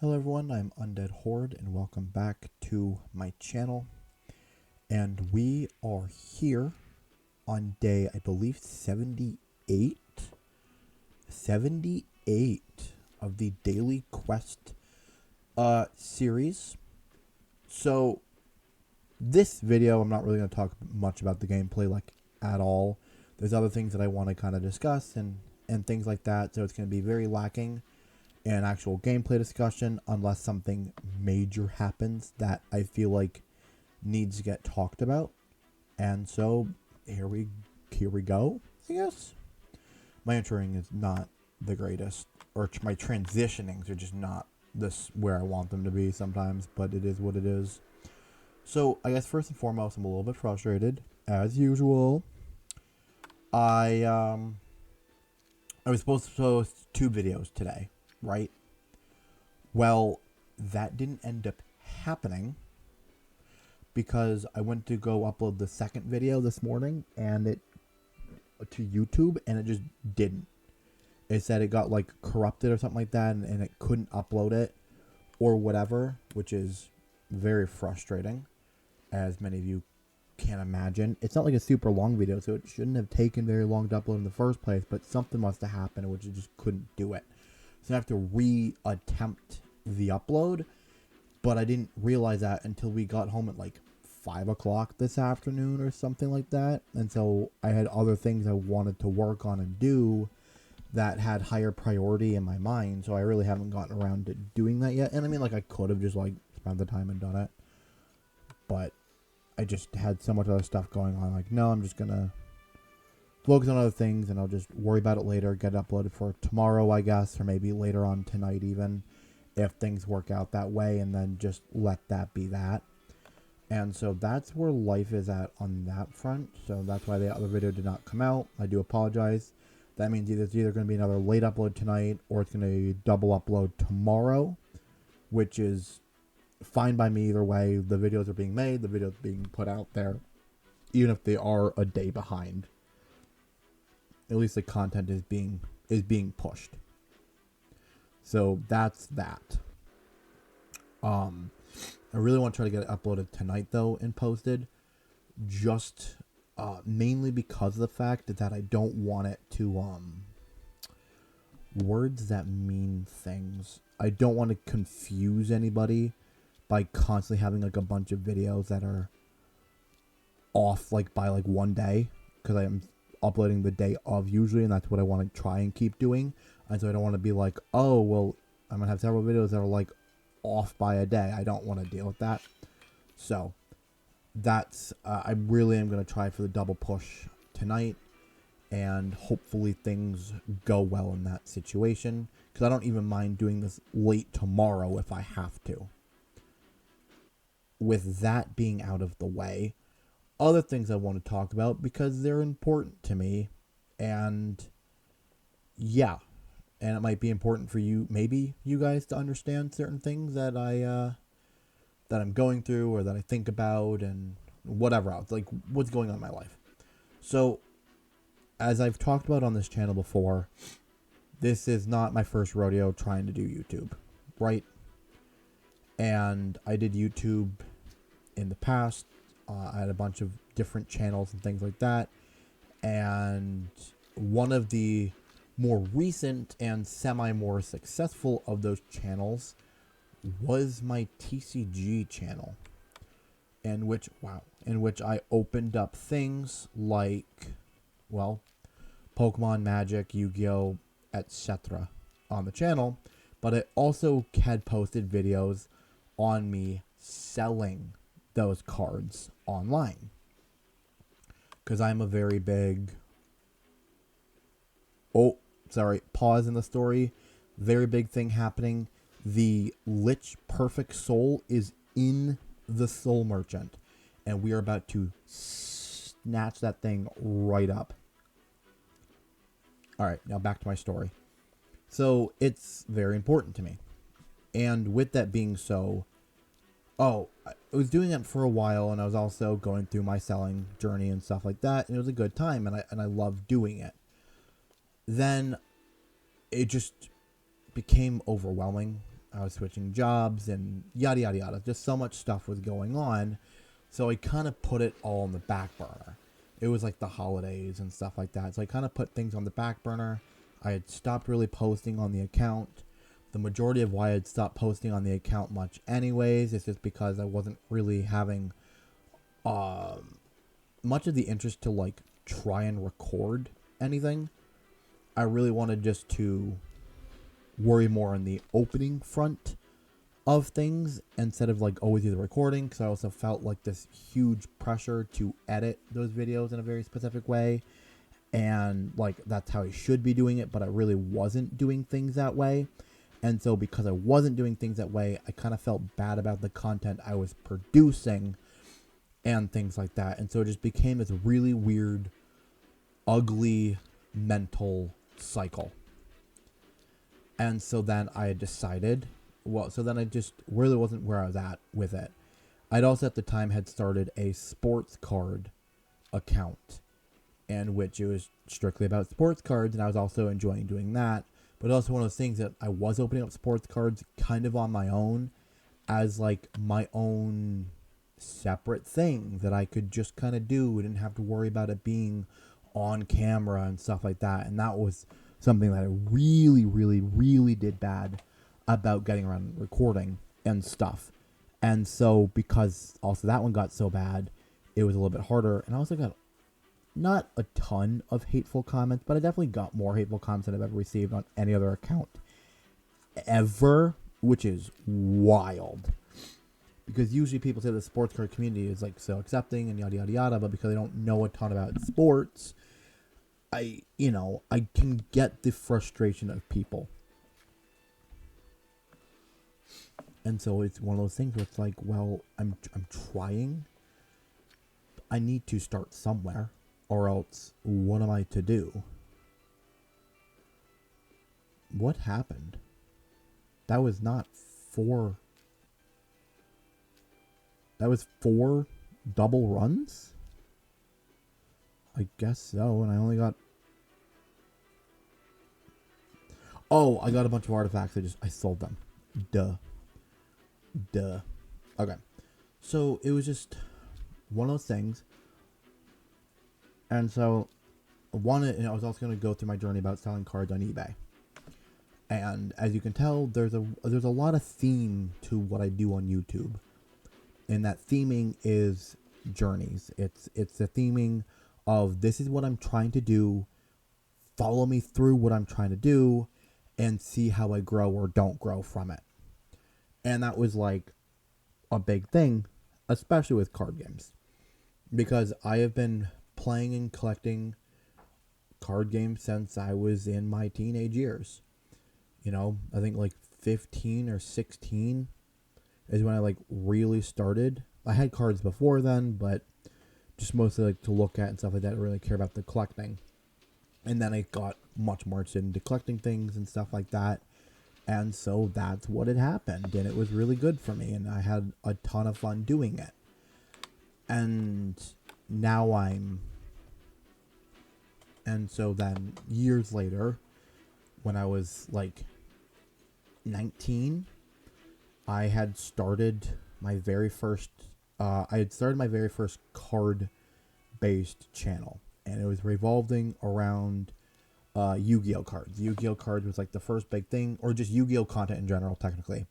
Hello everyone, I'm Undead Horde and welcome back to my channel. And we are here on day, I believe, 78? 78 of the Daily Quest series. So, this video, I'm not really going to talk much about the gameplay, at all. There's other things that I want to kind of discuss and things like that, so it's going to be very lacking an actual gameplay discussion unless something major happens that I feel like needs to get talked about. And so here we go, I guess. My introing is not the greatest, or my transitionings are just not this where I want them to be sometimes, but it is what it is. So I guess first and foremost, I'm a little bit frustrated as usual. I was supposed to post 2 videos today, right? Well, that didn't end up happening because I went to go upload the second video this morning and it to YouTube and it just didn't. It said it got like corrupted or something like that and it couldn't upload it or whatever, which is very frustrating, as many of you can imagine. It's not like a super long video, so it shouldn't have taken very long to upload in the first place, but something must have happened which it just couldn't do it. So I have to re-attempt the upload, but I didn't realize that until we got home at like 5 o'clock this afternoon or something like that. And so I had other things I wanted to work on and do that had higher priority in my mind, so I really haven't gotten around to doing that yet. And I mean, like, I could have just like spent the time and done it, but I just had so much other stuff going on. Like, no, I'm just gonna focus on other things and I'll just worry about it later, get it uploaded for tomorrow, I guess, or maybe later on tonight even, if things work out that way, and then just let that be that. And so that's where life is at on that front. So that's why the other video did not come out. I do apologize. That means it's either going to be another late upload tonight or it's going to be double upload tomorrow, which is fine by me either way. The videos are being made, the videos are being put out there, even if they are a day behind. At least the content is being pushed. So that's that. I really want to try to get it uploaded tonight though and posted, just mainly because of the fact that I don't want it to words that mean things. I don't want to confuse anybody by constantly having like a bunch of videos that are off like by like one day, because I am uploading the day of usually, and that's what I want to try and keep doing. And so I don't want to be like, oh well, I'm gonna have several videos that are like off by a day. I don't want to deal with that. So that's I really am going to try for the double push tonight, and hopefully things go well in that situation, because I don't even mind doing this late tomorrow if I have to. With that being out of the way, other things I want to talk about because they're important to me, and yeah, and it might be important for you, maybe you guys, to understand certain things that that I'm going through or that I think about and whatever else, like what's going on in my life. So, as I've talked about on this channel before, this is not my first rodeo trying to do YouTube, right? And I did YouTube in the past. I had a bunch of different channels and things like that. And one of the more recent and more successful of those channels was my TCG channel, in which I opened up things like, well, Pokemon, Magic, Yu-Gi-Oh, etc. on the channel, but I also had posted videos on me selling those cards online, because I'm a very big pause in the story, very big thing happening. The Lich Perfect Soul is in the Soul Merchant, and we are about to snatch that thing right up. Alright, now back to my story. So, it's very important to me. And with that being so, I was doing it for a while, and I was also going through my selling journey and stuff like that, and it was a good time, and I loved doing it. Then it just became overwhelming I was switching jobs and yada yada yada. Just so much stuff was going on. So I kind of put it all on the back burner. It was like the holidays and stuff like that. So I kind of put things on the back burner. I had stopped really posting on the account. The majority of why I'd stopped posting on the account much anyways is just because I wasn't really having much of the interest to like try and record anything. I really wanted just to worry more on the opening front of things instead of like always do the recording, because I also felt like this huge pressure to edit those videos in a very specific way, and like that's how I should be doing it, but I really wasn't doing things that way. And so because I wasn't doing things that way, I kind of felt bad about the content I was producing and things like that. And so it just became this really weird, ugly mental cycle. And so then I had decided, so then I just really wasn't where I was at with it. I'd also at the time had started a sports card account, in which it was strictly about sports cards, and I was also enjoying doing that. But also one of those things that I was opening up sports cards kind of on my own as like my own separate thing that I could just kind of do. I didn't have to worry about it being on camera and stuff like that. And that was something that I really, really, really did bad about getting around and recording and stuff. And so because also that one got so bad, it was a little bit harder. And I also got not a ton of hateful comments, but I definitely got more hateful comments than I've ever received on any other account ever, which is wild. Because usually people say the sports card community is like so accepting and yada yada yada, but because I don't know a ton about sports, I can get the frustration of people. And so it's one of those things where it's like, well, I'm trying. I need to start somewhere, or else what am I to do? What happened? That was not 4. That was 4 double runs? I guess so, and I only got... Oh, I got a bunch of artifacts. I sold them. Duh. Okay. So, it was just one of those things. And so, I was also going to go through my journey about selling cards on eBay. And as you can tell, there's a lot of theme to what I do on YouTube. And that theming is journeys. It's the theming of this is what I'm trying to do. Follow me through what I'm trying to do and see how I grow or don't grow from it. And that was like a big thing, especially with card games. Because I have been playing and collecting card games since I was in my teenage years. I think like 15 or 16 is when I like really started. I had cards before then, but just mostly like to look at and stuff like that. I really care about the collecting. And then I got much more interested into collecting things and stuff like that. And so that's what had happened. And it was really good for me. And I had a ton of fun doing it. And now and so then years later, when I was like 19, I had started my very first card-based channel, and it was revolving around Yu-Gi-Oh cards. Yu-Gi-Oh cards was like the first big thing, or just Yu-Gi-Oh content in general, technically.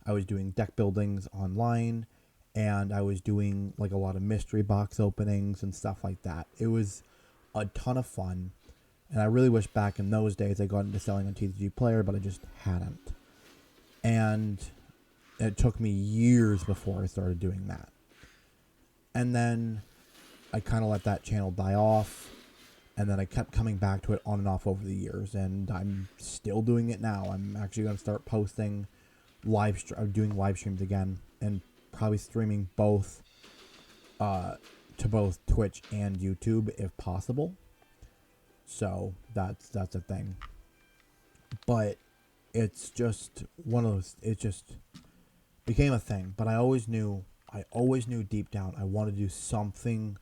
I was doing deck buildings online, and I was doing like a lot of mystery box openings and stuff like that. It was a ton of fun, and I really wish back in those days I got into selling on TCG Player, but I just hadn't. And it took me years before I started doing that. And then I kind of let that channel die off. And then I kept coming back to it on and off over the years. And I'm still doing it now. I'm actually going to start posting doing live streams again. And probably streaming both to both Twitch and YouTube if possible. So that's a thing. But it's just one of those, it just became a thing. But I always knew deep down I wanted to do something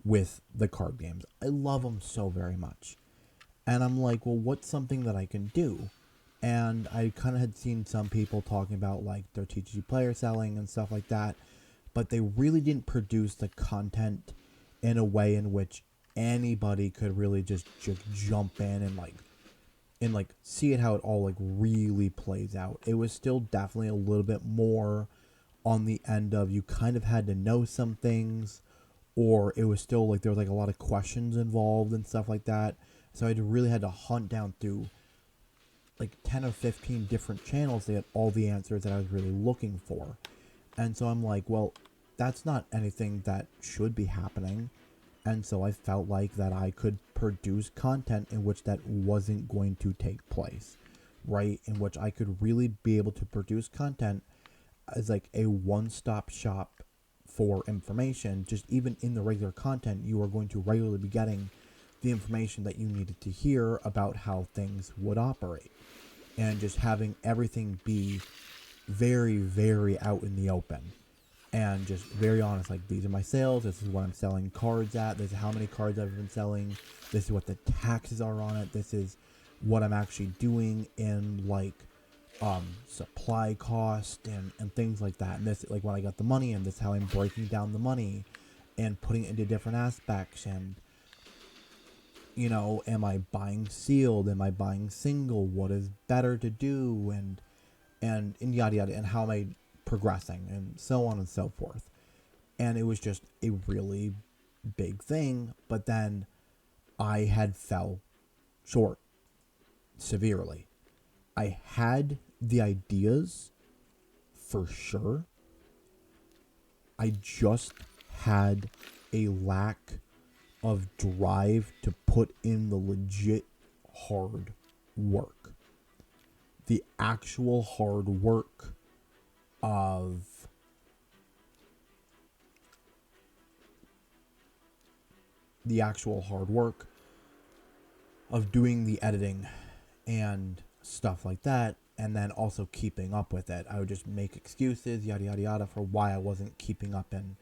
with the card games. I love them so very much. And I'm like, well, what's something that I can do? And I kind of had seen some people talking about like their TCG player selling and stuff like that, but they really didn't produce the content in a way in which anybody could really just jump in and like see it how it all like really plays out. It was still definitely a little bit more on the end of you kind of had to know some things, or it was still like there was like a lot of questions involved and stuff like that. So I really had to hunt down through like 10 or 15 different channels to get all the answers that I was really looking for. And so I'm like, well, that's not anything that should be happening. And so I felt like that I could produce content in which that wasn't going to take place, right? In which I could really be able to produce content as like a one-stop shop for information. Just even in the regular content, you are going to regularly be getting the information that you needed to hear about how things would operate. And just having everything be very, very out in the open. And just very honest, like, these are my sales, this is what I'm selling cards at, this is how many cards I've been selling, this is what the taxes are on it, this is what I'm actually doing in, like, supply cost and things like that. And this, like, when I got the money, and this is how I'm breaking down the money and putting it into different aspects. And, you know, am I buying sealed, am I buying single, what is better to do, and yada yada, and how am I progressing, and so on and so forth. And it was just a really big thing. But then I had fell short severely. I had the ideas for sure. I just had a lack of drive to put in the legit hard work. The actual hard work of doing the editing and stuff like that, and then also keeping up with it. I would just make excuses, yada yada yada, for why I wasn't keeping up and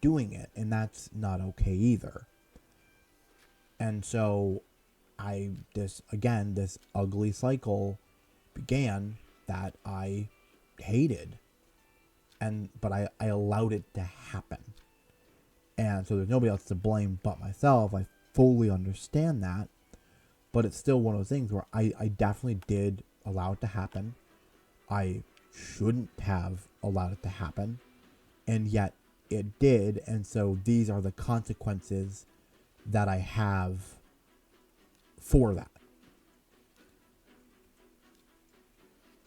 doing it, and that's not okay either. And so this ugly cycle began that I hated, but I allowed it to happen. And so there's nobody else to blame but myself. I fully understand that. But it's still one of those things where I definitely did allow it to happen. I shouldn't have allowed it to happen. And yet it did. And so these are the consequences that I have for that.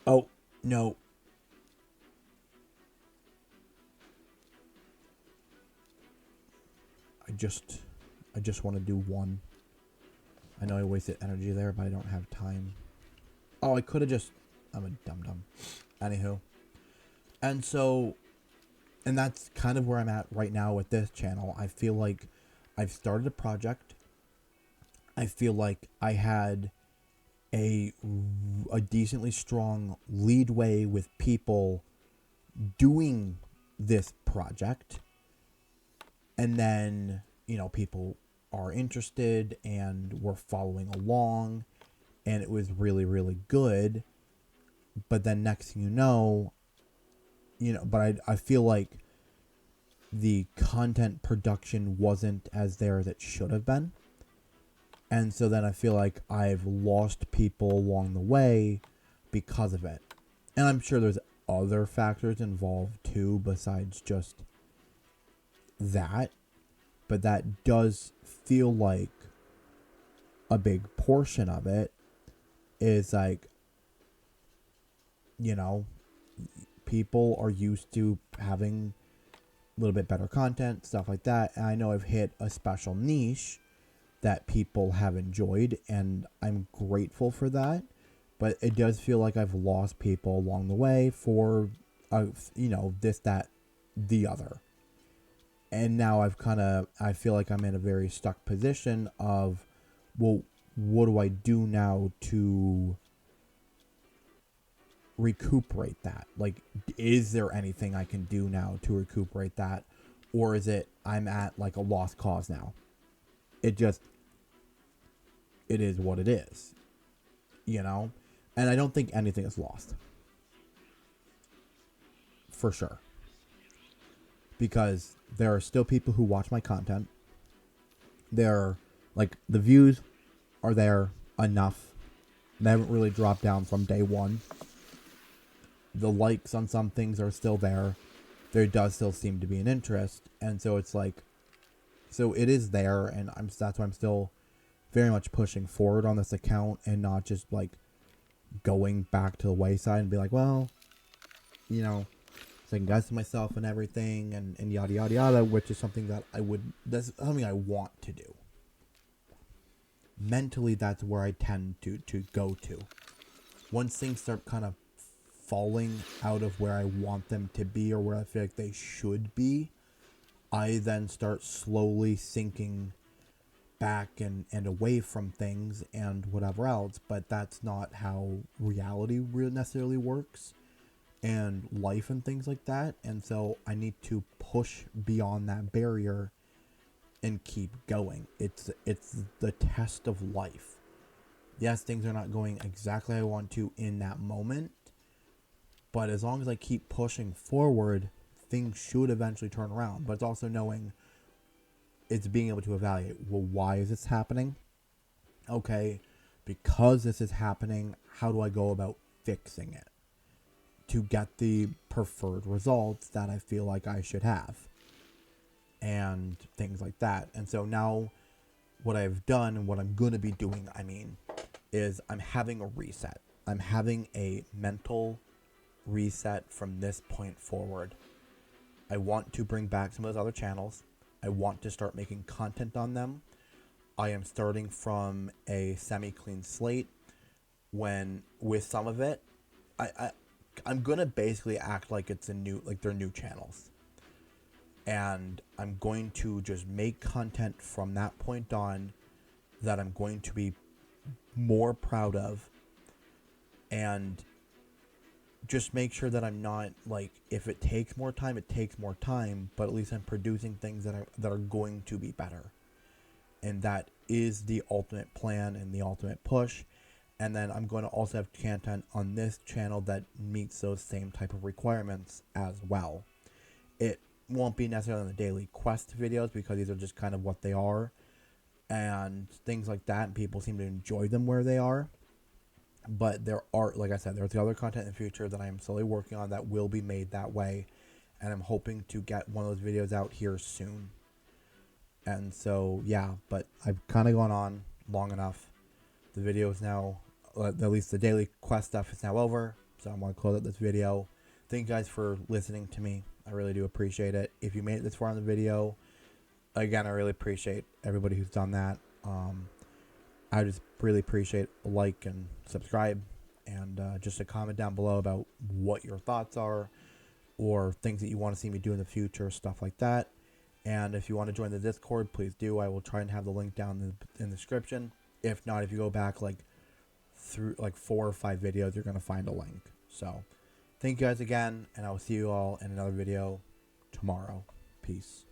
Oh, no. I just want to do one. I know I wasted energy there, but I don't have time. Oh, I could have just... I'm a dum-dum. Anywho. And that's kind of where I'm at right now with this channel. I feel like I've started a project. I feel like I had a decently strong leadway with people doing this project. And then, you know, people are interested and were following along, and it was really, really good. But then next thing you know, but I feel like the content production wasn't as there as it should have been. And so then I feel like I've lost people along the way because of it. And I'm sure there's other factors involved too besides just that. But that does feel like a big portion of it is like, you know, people are used to having a little bit better content, stuff like that. And I know I've hit a special niche that people have enjoyed, and I'm grateful for that. But it does feel like I've lost people along the way for, this, that, the other. And now I feel like I'm in a very stuck position of, well, what do I do now to recuperate that? Like, is there anything I can do now to recuperate that? Or is it I'm at like a lost cause now? It is what it is, you know? And I don't think anything is lost. For sure. Because there are still people who watch my content. They're like, the views are there enough. They haven't really dropped down from day one. The likes on some things are still there. There does still seem to be an interest. And so it's like, so it is there, and that's why I'm still very much pushing forward on this account and not just like going back to the wayside and be like, well, you know, second guessing myself and everything and yada yada yada, which is something that that's something I want to do. Mentally, that's where I tend to go to. Once things start kind of falling out of where I want them to be or where I feel like they should be, I then start slowly sinking back and away from things and whatever else. But that's not how reality really necessarily works, and life and things like that. And so I need to push beyond that barrier and keep going. It's the test of life. Yes, things are not going exactly how I want to in that moment, but as long as I keep pushing forward, things should eventually turn around. But it's also knowing, it's being able to evaluate, well, why is this happening? Okay, because this is happening, how do I go about fixing it to get the preferred results that I feel like I should have? And things like that. And so now what I've done and what I'm going to be doing, is I'm having a reset. I'm having a mental reset from this point forward. I want to bring back some of those other channels. I want to start making content on them. I am starting from a semi-clean slate. When with some of it, I'm gonna basically act like it's they're new channels, and I'm going to just make content from that point on that I'm going to be more proud of, and just make sure that I'm not like, if it takes more time, it takes more time, but at least I'm producing things that are going to be better. And that is the ultimate plan and the ultimate push. And then I'm going to also have content on this channel that meets those same type of requirements as well. It won't be necessarily on the daily quest videos because these are just kind of what they are and things like that, and people seem to enjoy them where they are. But there are, like I said, there's the other content in the future that I am slowly working on that will be made that way, and I'm hoping to get one of those videos out here soon. And so, yeah, but I've kind of gone on long enough. The video is now, at least the daily quest stuff is now over, so I'm going to close out this video. Thank you guys for listening to me. I really do appreciate it. If you made it this far in the video, again, I really appreciate everybody who's done that. I just really appreciate a like and subscribe, and just a comment down below about what your thoughts are or things that you want to see me do in the future, stuff like that. And if you want to join the Discord, please do. I will try and have the link down in the description. If not, if you go back through 4 or 5 videos, you're going to find a link. So thank you guys again, and I will see you all in another video tomorrow. Peace.